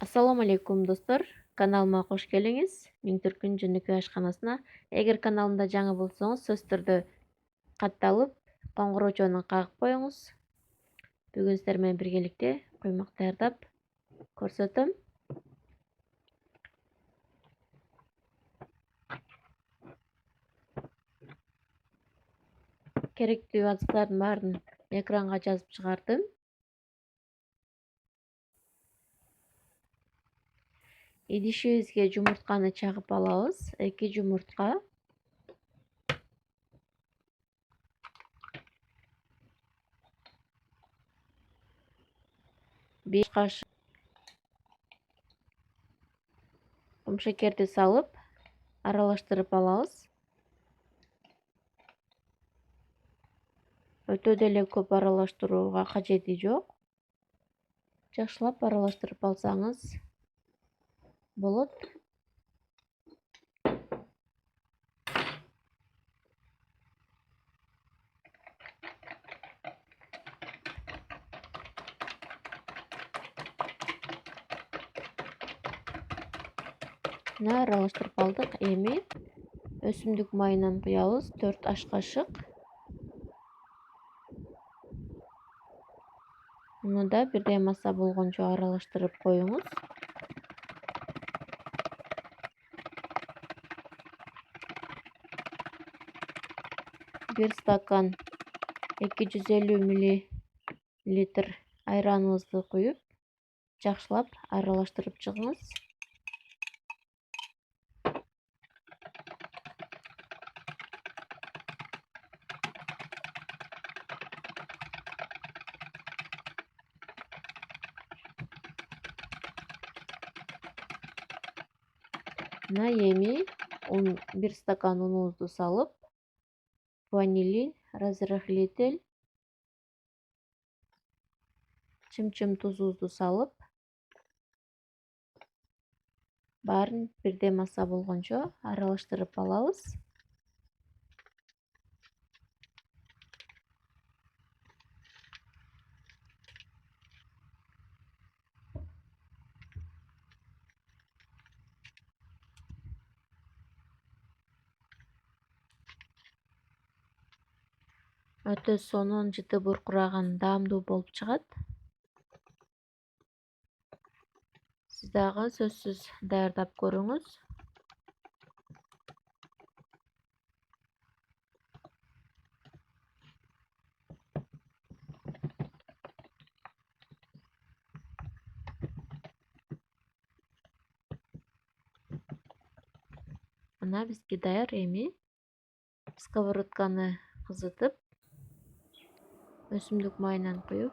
Assalomu alaykum do'stlar. Kanalıma hoş kelingиz. Мен Түркүн Жөнөкөй ашканасына. Эгер каналымда жаңы болсоңуз, сөз түрдө катталып, коңгуроочуну кагып коюңуз. Бүгүн сиздер менен биргеликте куймак даярдап көрсөтөм. Керектүү азыктардын баарын экранга жазып чыгардым. Идишибизге жумуртканы чагып алабыз. 2 жумуртка. 5 кашык кум шекерди салып, аралаштырып алабыз. Өтө деле көп аралаштырууга кажети жок. Жакшылап аралаштырып алсаңыз болот. Мына аралаштырып алдык. Эми өсүмдүк майынан куябыз 4 аш кашык. Муну да бирдей масса болгончо аралаштырып коюңуз. Бир стакан 250 мл айраныңызды куюп, жакшылап аралаштырып чыгыңыз. Мына эми 1 стакан унубузду салып, ванилин, разрыхлитель, чым-чым тузубузду салып, баарын бирдей масса болгончо аралаштырып алабыз. Өтө сонун, жыты буркураган, даамдуу болуп чыгат. Сиз дагы сөзсүз даярдап көрүңүз. Мына бизге даяр. Эми сковородканы кызытып, өсүмдүк майынан куюп,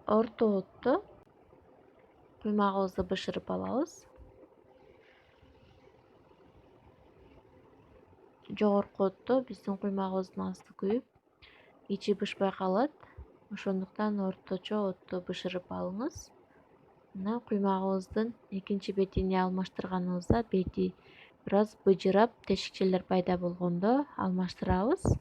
орто отто куймагыбызды бышырып алабыз. Жогорку отто биздин куймагыбыздын асты күйүп, ичи бышпай калат. Ошондуктан орточо отто бышырып алыңыз. Мына куймагыбыздын экинчи бетине алмаштырганыбызда бети бир аз быжырап, тешикчелер пайда болгондо алмаштырабыз.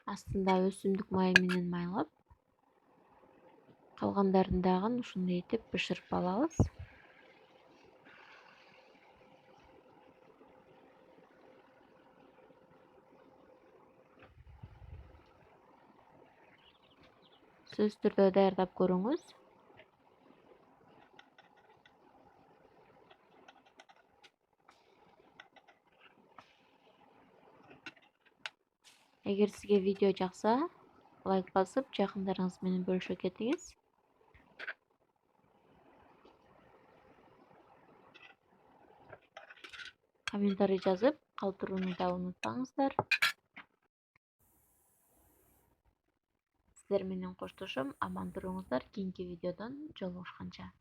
Астында өсүмдүк майы менен майлап, калгандарын дагы ушундай этип бышырып алабыз. Сөз түрдө даярдап көрүңүз. Эгер сизге видео жакса, лайк басып, жакындарыңыз менен бөлүшө кетиңиз. Комментарий жазып, калтырууну да унутпаңыздар. сиздер менен коштошом. Аман туруңуздар. Кийинки видеодон жолугушканча.